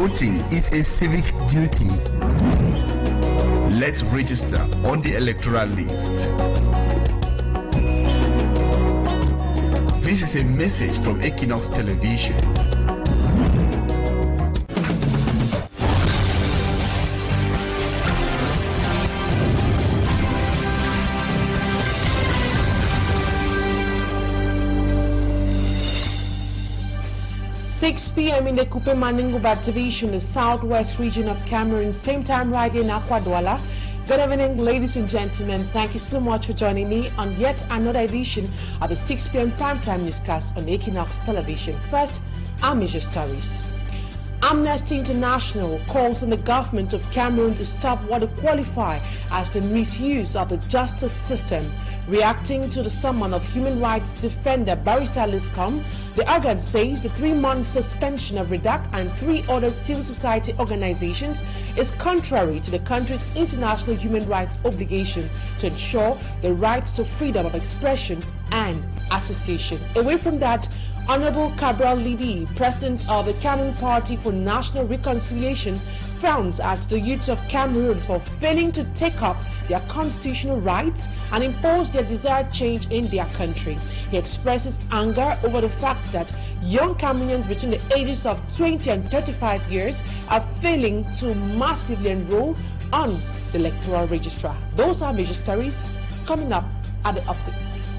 Voting is a civic duty. Let's register on the electoral list. This is a message from Equinoxe Television. Six p.m. in the Kupe Maningo Division, the southwest region of Cameroon. Same time right here in Akwaya. Good evening, ladies and gentlemen. Thank you so much for joining me on yet another edition of the 6 p.m. primetime newscast on Equinoxe Television. First, our major stories. Amnesty International calls on the government of Cameroon to stop what they qualify as the misuse of the justice system. Reacting to the summon of human rights defender Barrister Liscom, the organ says the 3-month suspension of REDAC and 3 other civil society organizations is contrary to the country's international human rights obligation to ensure the rights to freedom of expression and association. Away from that, Honorable Cabral Libi, president of the Cameroon Party for National Reconciliation, frowns at the youths of Cameroon for failing to take up their constitutional rights and impose their desired change in their country. He expresses anger over the fact that young Cameroonians between the ages of 20 and 35 years are failing to massively enroll on the electoral registrar. Those are major stories coming up at the updates.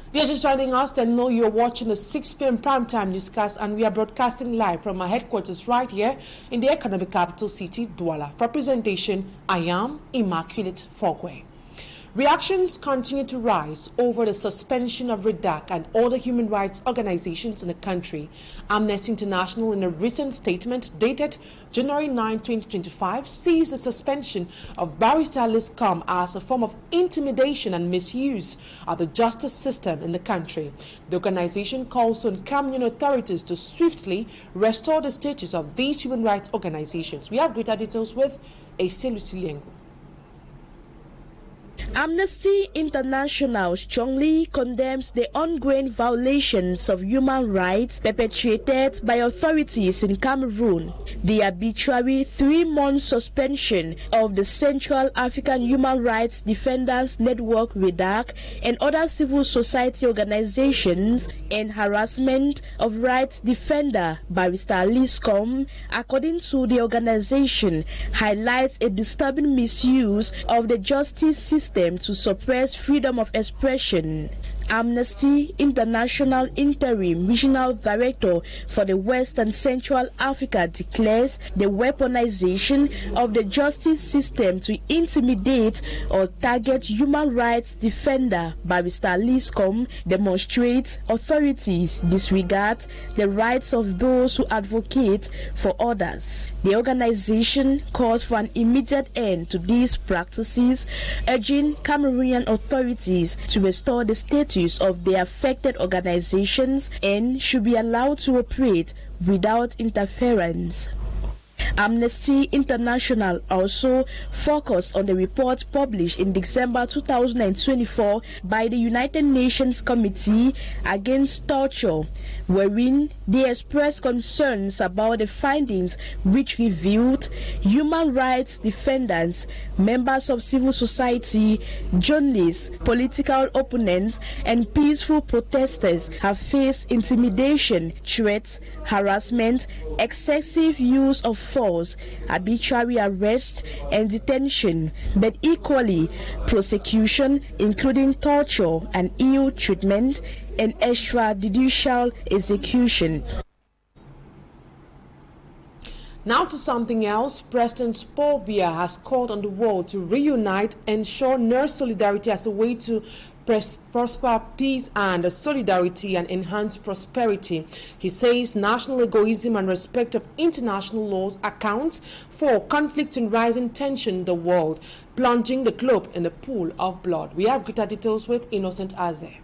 If you're just joining us, then know you're watching the 6 p.m. primetime newscast, and we are broadcasting live from our headquarters right here in the economic capital city, Douala. For presentation, I am Immaculate Fogwe. Reactions continue to rise over the suspension of REDAC and other human rights organizations in the country. Amnesty International, in a recent statement dated January 9, 2025, sees the suspension of Barrister Liscom as a form of intimidation and misuse of the justice system in the country. The organization calls on Cameroon authorities to swiftly restore the status of these human rights organizations. We have greater details with Ase Luciliengo. Amnesty International strongly condemns the ongoing violations of human rights perpetrated by authorities in Cameroon. The arbitrary 3-month suspension of the Central African Human Rights Defenders Network REDAC and other civil society organizations and harassment of rights defender Barrister Liscom, according to the organization, highlights a disturbing misuse of the justice system to suppress freedom of expression. Amnesty International Interim Regional Director for the West and Central Africa declares the weaponization of the justice system to intimidate or target human rights defender Barrister Liscom demonstrates authorities disregard the rights of those who advocate for others. The organization calls for an immediate end to these practices, urging Cameroonian authorities to restore the status of the affected organizations and should be allowed to operate without interference. Amnesty International also focused on the report published in December 2024 by the United Nations Committee Against Torture, wherein they expressed concerns about the findings which revealed human rights defenders, members of civil society, journalists, political opponents, and peaceful protesters have faced intimidation, threats, harassment, excessive use of force, arbitrary arrest and detention, but equally prosecution, including torture and ill treatment and extrajudicial execution. Now to something else. President Paul Biya has called on the world to reunite and show nurse solidarity as a way to prosper peace and solidarity and enhance prosperity. He says national egoism and respect of international laws accounts for conflict and rising tension in the world, plunging the globe in a pool of blood. We have greater details with Innocent Aze.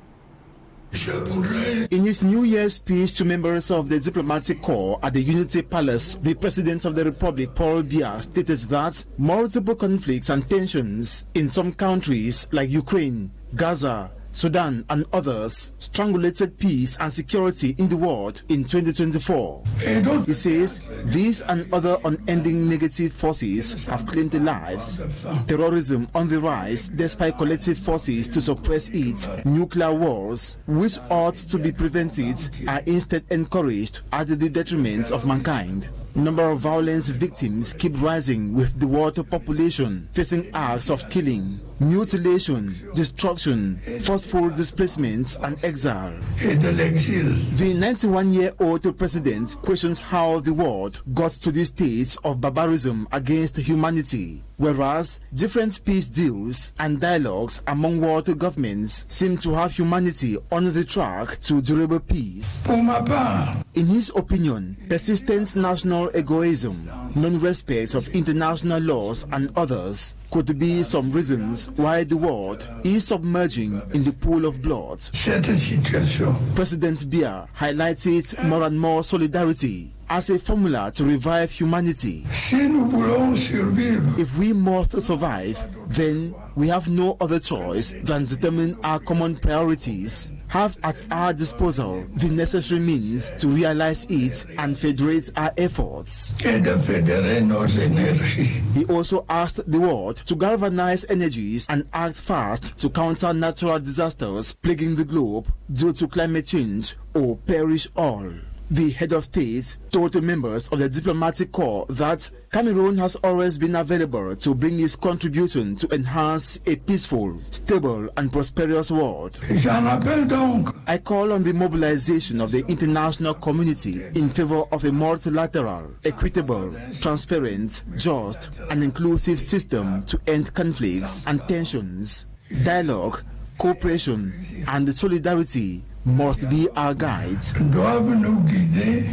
In his New Year's speech to members of the diplomatic corps at the Unity Palace, the President of the Republic, Paul Biya, stated that multiple conflicts and tensions in some countries like Ukraine, Gaza, Sudan and others strangulated peace and security in the world in 2024. He says these and other unending negative forces have claimed the lives. Terrorism on the rise despite collective forces to suppress it. Nuclear wars, which ought to be prevented, are instead encouraged at the detriment of mankind. Number of violence victims keep rising, with the world population facing acts of killing, mutilation, destruction, forceful displacements and exile. The 91-year-old president questions how the world got to this stage of barbarism against humanity, whereas different peace deals and dialogues among world governments seem to have humanity on the track to durable peace. In his opinion, persistent national egoism, non-respect of international laws and others could be some reasons why the world is submerging in the pool of blood. President Biya highlighted more and more solidarity as a formula to revive humanity. If we must survive, then we have no other choice than determine our common priorities, have at our disposal the necessary means to realize it, and federate our efforts. He also asked the world to galvanize energies and act fast to counter natural disasters plaguing the globe due to climate change, or perish all. The head of state told the members of the diplomatic corps that Cameroon has always been available to bring its contribution to enhance a peaceful, stable and prosperous world. I call on the mobilization of the international community in favor of a multilateral, equitable, transparent, just and inclusive system to end conflicts and tensions. Dialogue, cooperation and solidarity must be our guide.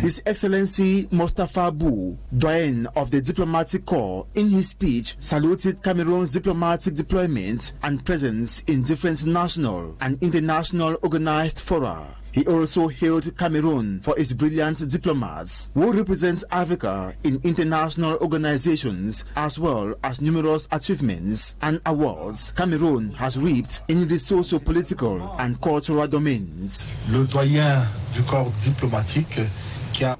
His Excellency Mustafa Bou, doyen of the diplomatic corps, in his speech saluted Cameroon's diplomatic deployment and presence in different national and international organized fora. He also hailed Cameroon for its brilliant diplomats who represent Africa in international organizations, as well as numerous achievements and awards Cameroon has reaped in the socio-political and cultural domains. Le doyen du corps diplomatique qui a...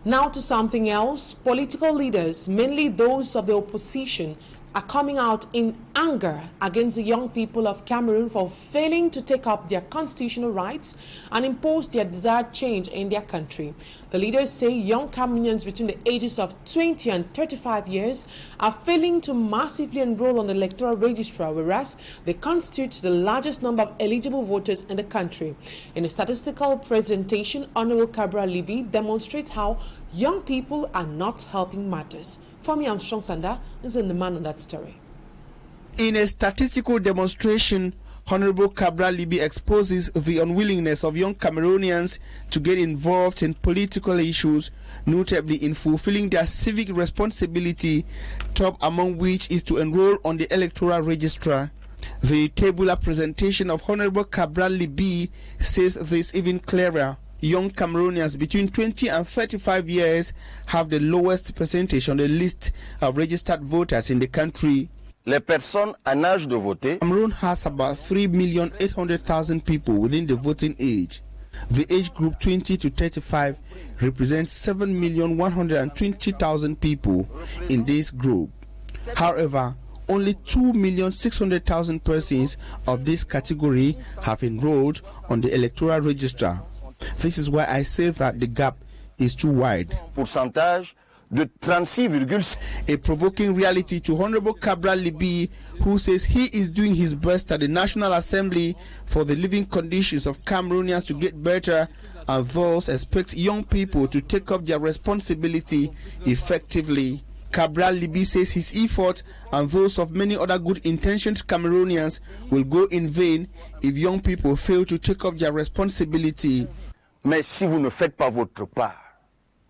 Now to something else. Political leaders, mainly those of the opposition, are coming out in anger against the young people of Cameroon for failing to take up their constitutional rights and impose their desired change in their country. The leaders say young Cameroonians between the ages of 20 and 35 years are failing to massively enroll on the electoral register, whereas they constitute the largest number of eligible voters in the country. In a statistical presentation, Honorable Cabral Libby demonstrates how young people are not helping matters. Fami Armstrong Sanda is in the man on that story. In a statistical demonstration, Honorable Cabral Libby exposes the unwillingness of young Cameroonians to get involved in political issues, notably in fulfilling their civic responsibility, top among which is to enroll on the electoral register. The tabular presentation of Honorable Cabral Libby says this even clearer. Young Cameroonians between 20 and 35 years have the lowest percentage on the list of registered voters in the country. Les personnes en âge de voter. Cameroon has about 3,800,000 people within the voting age. The age group 20 to 35 represents 7,120,000 people in this group. However, only 2,600,000 persons of this category have enrolled on the electoral register. This is why I say that the gap is too wide. Pourcentage de 36,6. A provoking reality to Honorable Cabral Libby, who says he is doing his best at the National Assembly for the living conditions of Cameroonians to get better, and thus expects young people to take up their responsibility effectively. Cabral Libby says his effort and those of many other good-intentioned Cameroonians will go in vain if young people fail to take up their responsibility. Mais si vous ne faites pas votre part,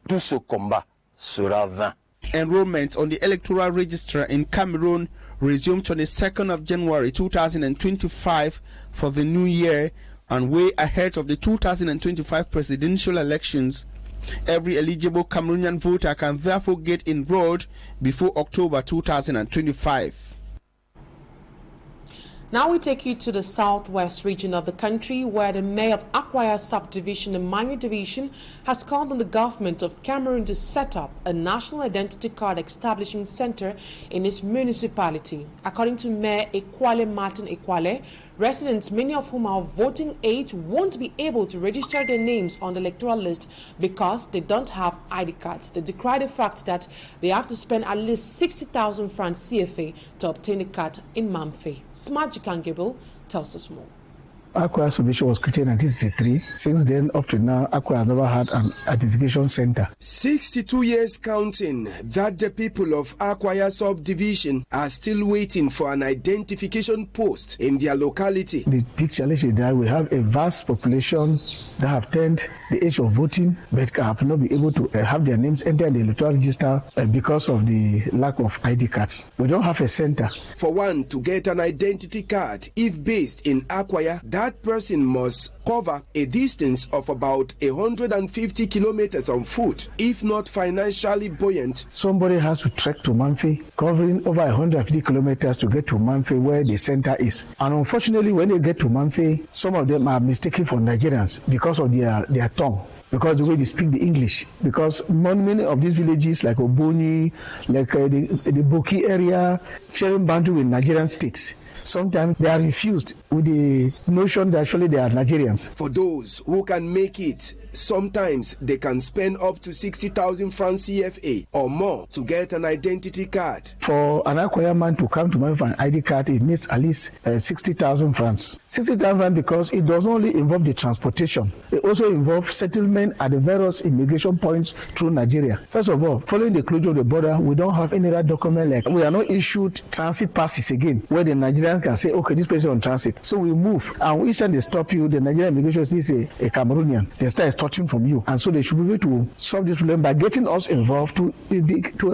tout ce combat sera vain. Enrollment on the electoral register in Cameroon resumed on the 2nd of January 2025 for the new year, And way ahead of the 2025 presidential elections, every eligible Cameroonian voter can therefore get enrolled before October 2025. Now we take you to the southwest region of the country, where the mayor of Akwaya subdivision, the Manu division, has called on the government of Cameroon to set up a national identity card establishing center in his municipality. According to Mayor Martin Ekwale, residents, many of whom are of voting age, won't be able to register their names on the electoral list because they don't have ID cards. They decry the fact that they have to spend at least 60,000 francs CFA to obtain a card in Mamfe. Smart Jikan Gabriel tells us more. Akwaya subdivision was created in 1963. Since then, up to now, Akwaya has never had an identification center. 62 years counting that the people of Akwaya subdivision are still waiting for an identification post in their locality. The big challenge is that we have a vast population that have turned the age of voting, but have not been able to have their names entered in the electoral register because of the lack of ID cards. We don't have a center. For one to get an identity card, if based in Akwaya, that person must cover a distance of about 150 kilometers on foot. If not financially buoyant, somebody has to trek to Mamfe, covering over 150 kilometers to get to Mamfe, where the center is. And unfortunately, when they get to Mamfe, some of them are mistaken for Nigerians because of their tongue, because the way they speak the English. Because many of these villages, like Oboni, like the Boki area, sharing boundary with Nigerian states, sometimes they are refused with the notion that actually they are Nigerians. For those who can make it, sometimes they can spend up to 60,000 francs CFA or more to get an identity card. For an Akwaya man to come to me for an ID card, it needs at least 60,000 francs. 60,000 francs because it doesn't only involve the transportation. It also involves settlement at the various immigration points through Nigeria. First of all, following the closure of the border, we don't have any other document. Like we are not issued transit passes again, where the Nigerians can say, okay, this person is on transit. So we move, and each time they stop you, the Nigerian immigration sees a Cameroonian. They start extorting from you, and so they should be able to solve this problem by getting us involved to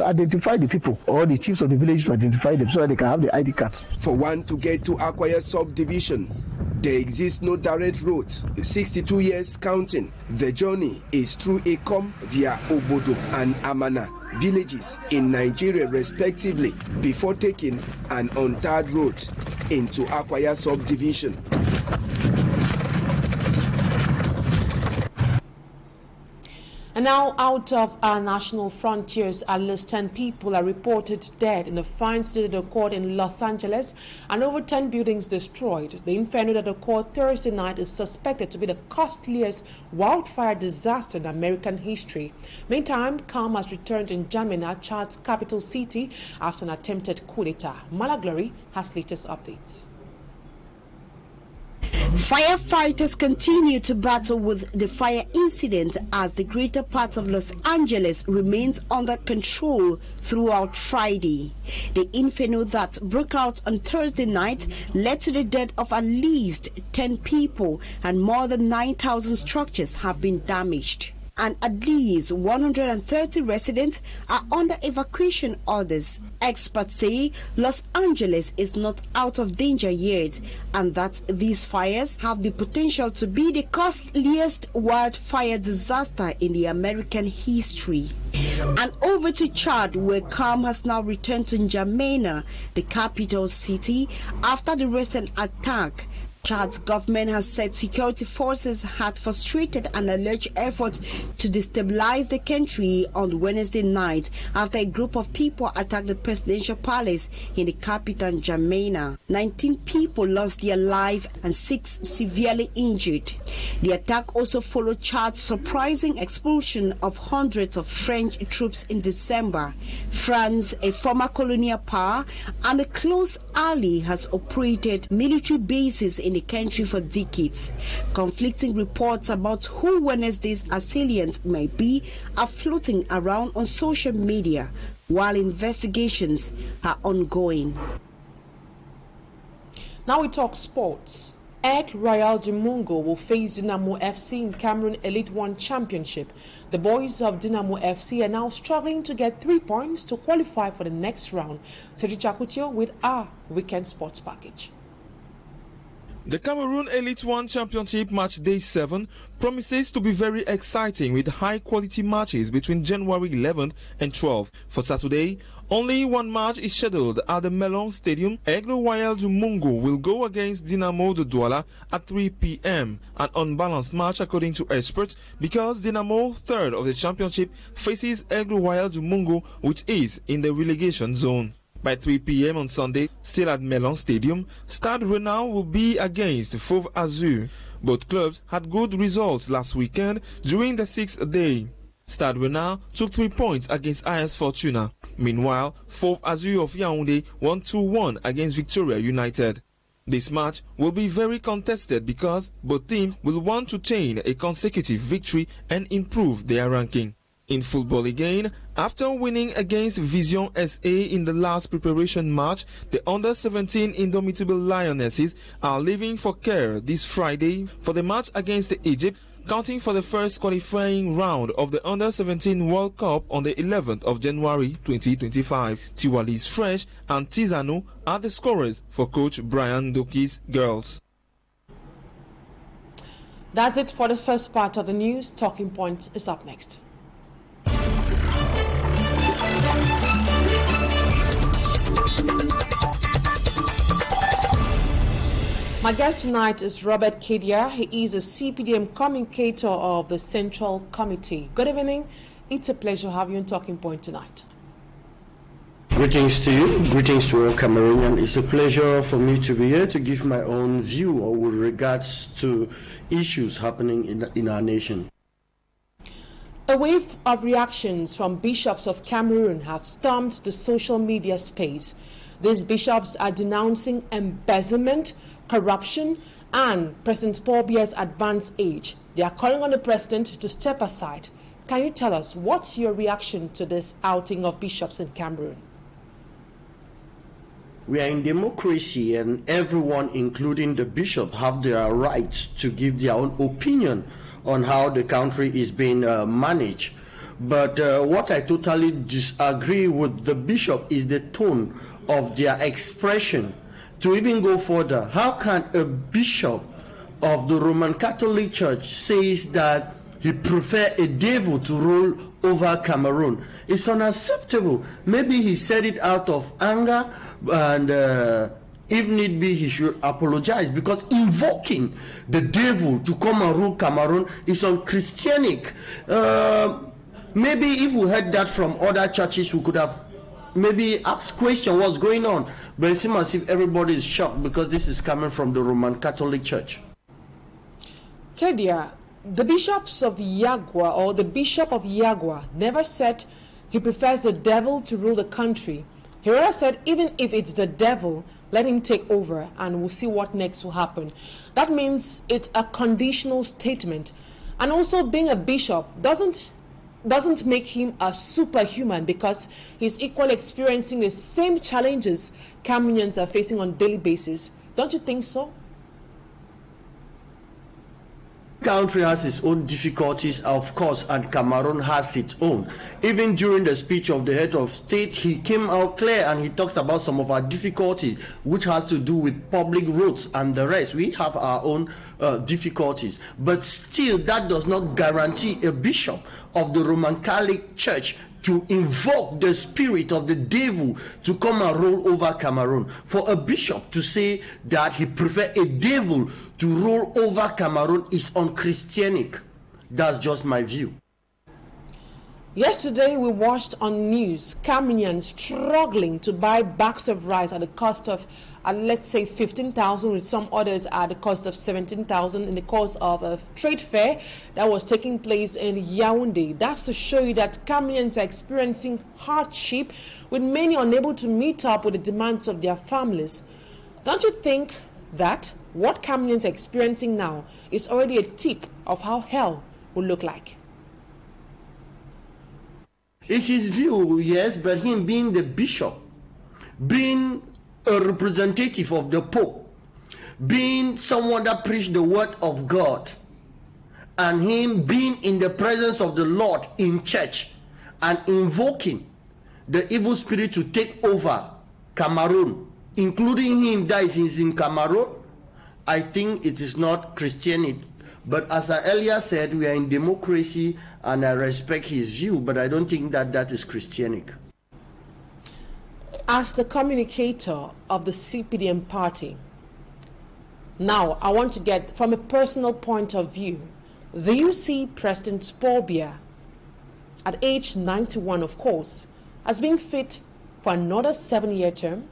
identify the people, or the chiefs of the village to identify them so that they can have the ID cards. For one to get to Akwaya subdivision, there exists no direct route. 62 years counting. The journey is through Ekom via Obodo and Amana villages in Nigeria respectively before taking an untarred route into Akwaya subdivision. And now, out of our national frontiers, at least 10 people are reported dead in the fires that occurred in Los Angeles and over 10 buildings destroyed. The inferno that occurred Thursday night is suspected to be the costliest wildfire disaster in American history. Meantime, calm has returned in Jamena, Chad's capital city, after an attempted coup d'etat. Malaglory has latest updates. Firefighters continue to battle with the fire incident as the greater part of Los Angeles remains under control throughout Friday. The inferno that broke out on Thursday night led to the death of at least 10 people, and more than 9,000 structures have been damaged. And at least 130 residents are under evacuation orders. Experts say Los Angeles is not out of danger yet, and that these fires have the potential to be the costliest wildfire disaster in the American history. And over to Chad, where calm has now returned to N'Djamena, the capital city, after the recent attack. Chad's government has said security forces had frustrated an alleged effort to destabilize the country on Wednesday night after a group of people attacked the presidential palace in the capital N'Djamena. 19 people lost their lives and 6 severely injured. The attack also followed Chad's surprising expulsion of hundreds of French troops in December. France, a former colonial power and a close ally, has operated military bases in the country for decades. Conflicting reports about who Wednesday's assailants may be are floating around on social media, while investigations are ongoing. Now we talk sports. Egg Royal de Mungo will face Dynamo FC in Cameroon Elite 1 Championship. The boys of Dynamo FC are now struggling to get 3 points to qualify for the next round. Seri Chakutio with our weekend sports package. The Cameroon Elite One Championship match day 7 promises to be very exciting with high-quality matches between January 11th and 12th. For Saturday, only one match is scheduled at the Melon Stadium. Akwaya du Mungo will go against Dynamo de Douala at 3 p.m. An unbalanced match according to experts because Dynamo, third of the championship, faces Akwaya du Mungo, which is in the relegation zone. By 3 p.m. on Sunday, still at Melon Stadium, Stade Rennais will be against Fauve Azur. Both clubs had good results last weekend during the 6th day. Stade Rennais took 3 points against AS Fortuna. Meanwhile, Fauve Azur of Yaoundé won 2-1 against Victoria United. This match will be very contested because both teams will want to chain a consecutive victory and improve their ranking. In football again, after winning against Vision SA in the last preparation match, the under-17 Indomitable Lionesses are leaving for Caire this Friday for the match against Egypt, counting for the first qualifying round of the under-17 World Cup on the 11th of January 2025. Tiwalis Fresh and Tizano are the scorers for coach Brian Doki's girls. That's it for the first part of the news. Talking Point is up next. My guest tonight is Robert Kedia. He is a CPDM communicator of the Central Committee. Good evening. It's a pleasure to have you on Talking Point tonight. Greetings to you. Greetings to all Cameroonians. It's a pleasure for me to be here to give my own view with regards to issues happening in our nation. A wave of reactions from bishops of Cameroon have stormed the social media space. These bishops are denouncing embezzlement, corruption, and President Paul Biya's advanced age. They are calling on the president to step aside. Can you tell us what's your reaction to this outing of bishops in Cameroon? We are in democracy, and everyone, including the bishop, have their right to give their own opinion on how the country is being managed. But what I totally disagree with the bishop is the tone of their expression. To even go further, how can a bishop of the Roman Catholic Church says that he prefers a devil to rule over Cameroon? It's unacceptable. Maybe he said it out of anger, and if need be, he should apologize, because invoking the devil to come and rule Cameroon is unchristianic. Maybe if we heard that from other churches, we could have maybe asked question what's going on. But it seems as if everybody is shocked because this is coming from the Roman Catholic Church. Kedia, the bishops of Yagua, or the bishop of Yagua, never said he prefers the devil to rule the country. He rather said even if it's the devil, let him take over and we'll see what next will happen. That means it's a conditional statement. And also, being a bishop doesn't make him a superhuman, because he's equally experiencing the same challenges Cameroonians are facing on a daily basis. Don't you think so? Country has its own difficulties, of course, and Cameroon has its own. Even during the speech of the head of state, he came out clear and he talks about some of our difficulties, which has to do with public roads and the rest. We have our own difficulties, but still that does not guarantee a bishop of the Roman Catholic Church to invoke the spirit of the devil to come and rule over Cameroon. For a bishop to say that he prefers a devil to rule over Cameroon is unchristianic. That's just my view. Yesterday we watched on News Cameroonians struggling to buy bags of rice at the cost of, let's say, 15,000, with some others at the cost of 17,000 in the course of a trade fair that was taking place in Yaoundé. That's to show you that Cameroonians are experiencing hardship, with many unable to meet up with the demands of their families. Don't you think that what Cameroonians are experiencing now is already a tip of how hell will look like? It's his view, yes, but him being the bishop, being a representative of the Pope, being someone that preached the word of God, and him being in the presence of the Lord in church and invoking the evil spirit to take over Cameroon, including him that is in Cameroon, I think it is not Christianity. But as I earlier said, we are in democracy, and I respect his view, but I don't think that that is Christianic. As the communicator of the CPDM party, now I want to get from a personal point of view, do you see President Paul Biya, at age 91 of course, as being fit for another 7-year term?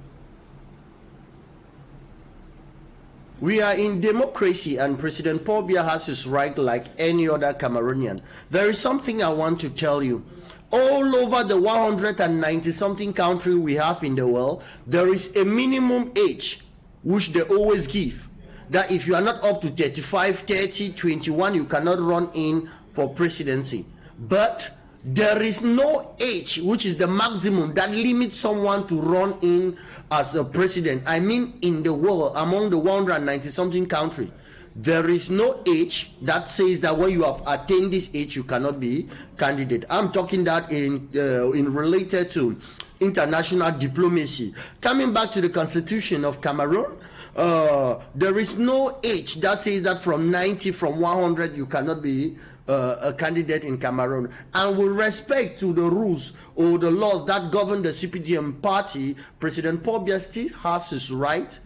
We are in democracy, and President Paul Biya has his right like any other Cameroonian. There is something I want to tell you. All over the 190-something country we have in the world, there is a minimum age which they always give. That if you are not up to 35, 30, 21, you cannot run in for presidency. But there is no age which is the maximum that limits someone to run in as a president. I mean, in the world, among the 190-something country, there is no age that says that when you have attained this age, you cannot be candidate. I'm talking that in related to international diplomacy. Coming back to the Constitution of Cameroon, there is no age that says that from 90, from 100, you cannot be a candidate in Cameroon. And with respect to the rules or the laws that govern the CPDM party, President Paul Biya still has his right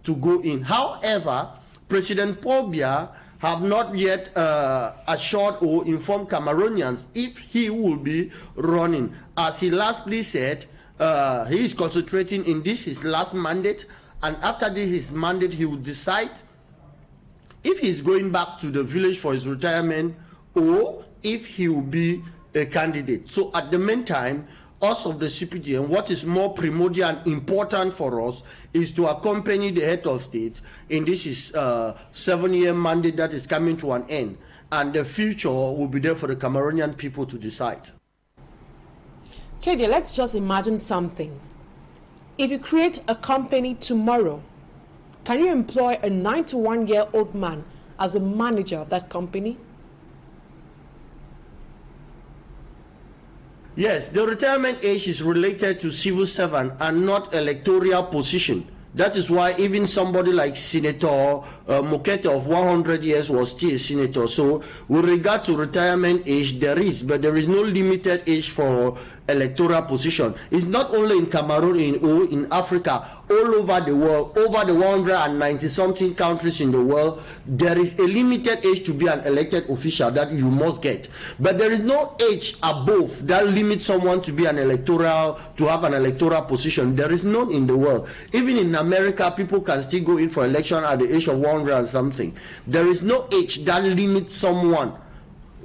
to go in. However, President Paul Biya have not yet assured or informed Cameroonians if he will be running. As he lastly said, he is concentrating in this his last mandate, and after this his mandate he will decide if he's going back to the village for his retirement or if he will be a candidate. So at the meantime, us of the CPDM, what is more primordial and important for us is to accompany the head of state in this is 7-year mandate that is coming to an end, and the future will be there for the Cameroonian people to decide. Kadia, let's just imagine something. If you create a company tomorrow, can you employ a 91-year-old man as the manager of that company? Yes, the retirement age is related to civil servant and not electoral position. That is why even somebody like Senator Mokete of 100 years was still a senator. So with regard to retirement age, there is, but there is no limited age for electoral position. It's not only in Cameroon, in Africa, all over the world, over the 190-something countries in the world, there is a limited age to be an elected official that you must get. But there is no age above that limits someone to be an electoral, to have an electoral position. There is none in the world. Even in America, people can still go in for election at the age of 100 and something. There is no age that limits someone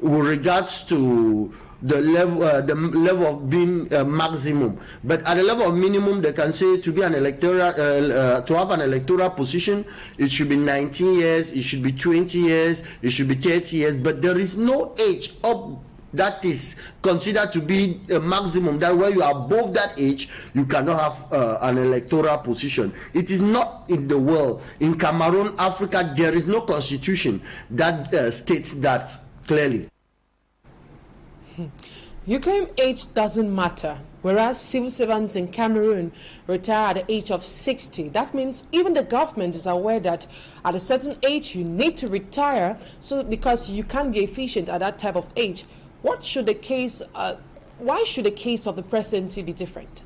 with regards to the level of being maximum. But at the level of minimum, they can say to be an electoral, to have an electoral position, it should be 19 years, it should be 20 years, it should be 30 years. But there is no age up that is considered to be a maximum, that when you are above that age, you cannot have an electoral position. It is not in the world. In Cameroon, Africa, there is no constitution that states that clearly. You claim age doesn't matter, whereas civil servants in Cameroon retire at the age of 60. That means even the government is aware that at a certain age you need to retire, so because you can't be efficient at that type of age. What should the case? Why should the case of the presidency be different?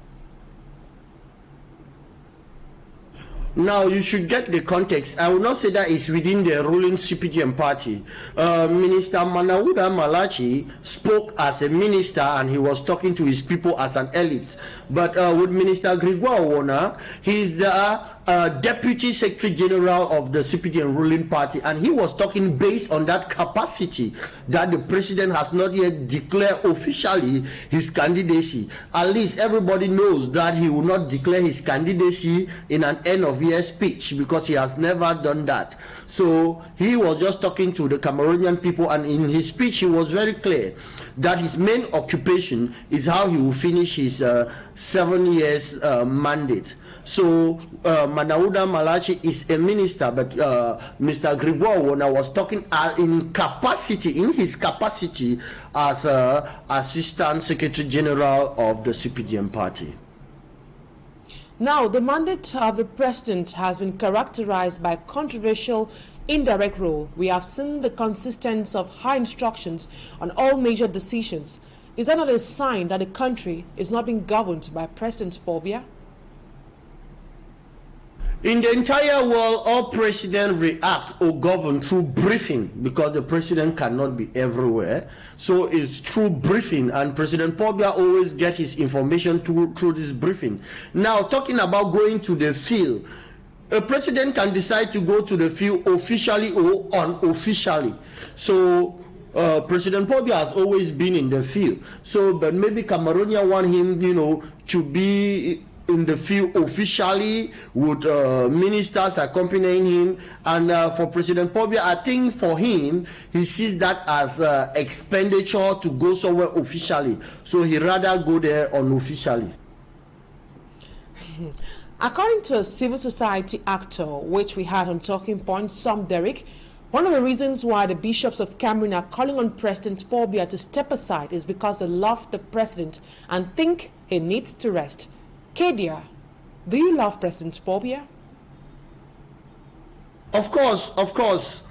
Now, you should get the context. I will not say that it's within the ruling CPDM party. Minister Manawuda Malachi spoke as a minister and he was talking to his people as an elite. But with Minister Gregoire Owona, he's the Deputy Secretary General of the CPDM ruling party, and he was talking based on that capacity that the president has not yet declared officially his candidacy. At least everybody knows that he will not declare his candidacy in an end of year speech because he has never done that. So he was just talking to the Cameroonian people, and in his speech he was very clear that his main occupation is how he will finish his 7 years mandate. So Manawuda Malachi is a minister, but Mr. Gregoire Owona was talking in his capacity as Assistant Secretary General of the CPDM party. Now, the mandate of the president has been characterized by controversial indirect role. We have seen the consistency of high instructions on all major decisions. Is that not a sign that the country is not being governed by President Paul Biya? In the entire world, all presidents react or govern through briefing because the president cannot be everywhere. So it's through briefing, and President Paul Biya always gets his information through this briefing. Now, talking about going to the field, a president can decide to go to the field officially or unofficially. So President Paul Biya has always been in the field. So, but maybe Cameroonians want him, to be in the field officially with ministers accompanying him. And for President Paul Biya, I think for him, he sees that as expenditure to go somewhere officially. So he rather go there unofficially. According to a civil society actor, which we had on Talking Points, Sam Derrick, one of the reasons why the bishops of Cameroon are calling on President Paul Biya to step aside is because they love the president and think he needs to rest. Kedia, do you love President Paul Biya? Of course.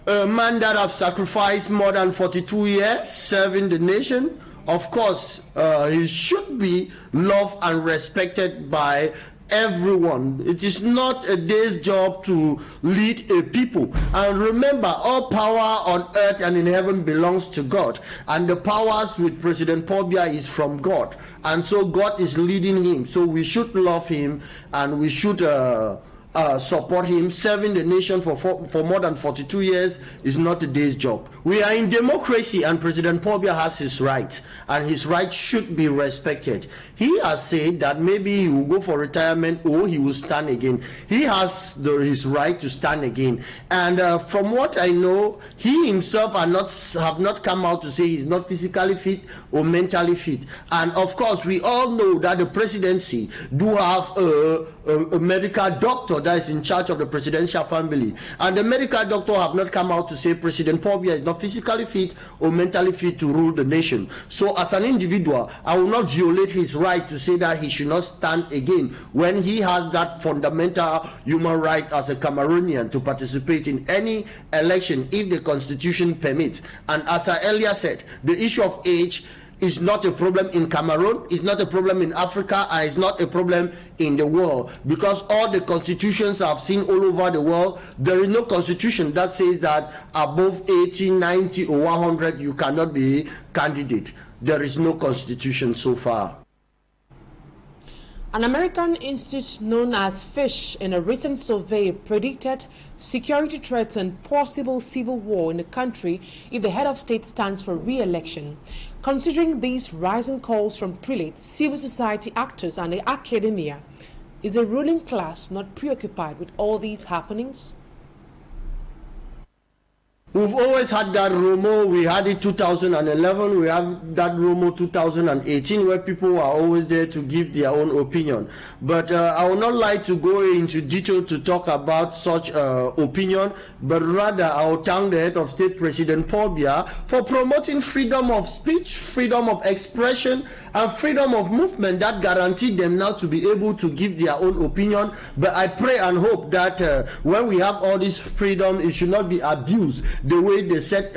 A man that have sacrificed more than 42 years serving the nation, of course, he should be loved and respected by everyone. It is not a day's job to lead a people. And remember, all power on earth and in heaven belongs to God. And the powers with President Paul Biya is from God. And so God is leading him. So we should love him and we should support him. Serving the nation for more than 42 years is not a day's job. We are in democracy, and President Paul Biya has his rights, and his rights should be respected. He has said that maybe he will go for retirement or he will stand again. He has his right to stand again. And from what I know, he himself have not come out to say he's not physically fit or mentally fit. And of course, we all know that the presidency do have a medical doctor that is in charge of the presidential family. And the medical doctor have not come out to say President Paul Biya is not physically fit or mentally fit to rule the nation. So as an individual, I will not violate his right to say that he should not stand again when he has that fundamental human right as a Cameroonian to participate in any election if the constitution permits. And as I earlier said, the issue of age is not a problem in Cameroon, it's not a problem in Africa, and it's not a problem in the world, because all the constitutions I've seen all over the world, there is no constitution that says that above 80, 90 or 100 you cannot be candidate. There is no constitution so far. An American institute known as FISH in a recent survey predicted security threats and possible civil war in the country if the head of state stands for re-election. Considering these rising calls from prelates, civil society actors and the academia, is the ruling class not preoccupied with all these happenings? We've always had that rumor. We had it 2011. We have that rumor 2018, where people are always there to give their own opinion. But I would not like to go into detail to talk about such opinion, but rather I will thank the head of state, President Paul Biya, for promoting freedom of speech, freedom of expression, and freedom of movement that guaranteed them now to be able to give their own opinion. But I pray and hope that when we have all this freedom, it should not be abused the way the said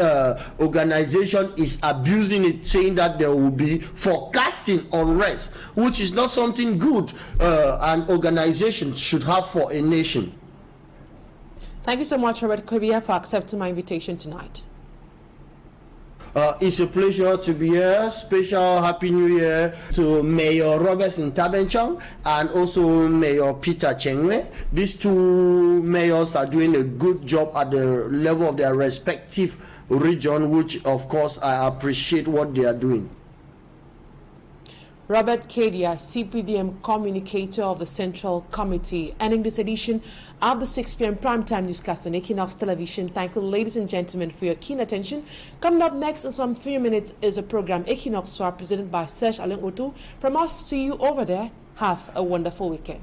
organization is abusing it, saying that there will be forecasting unrest, which is not something good an organization should have for a nation. Thank you so much, Robert Kobia, for accepting my invitation tonight. It's a pleasure to be here. Special Happy New Year to Mayor Robertson Tabenchong and also Mayor Peter Chengwe. These two mayors are doing a good job at the level of their respective region, which of course I appreciate what they are doing. Robert Kedia, CPDM communicator of the Central Committee, ending this edition of the 6 p.m. primetime newscast on Equinoxe Television. Thank you, ladies and gentlemen, for your keen attention. Coming up next in some few minutes is a program Equinoxe, presented by Serge Alain Otu. From us to you over there, have a wonderful weekend.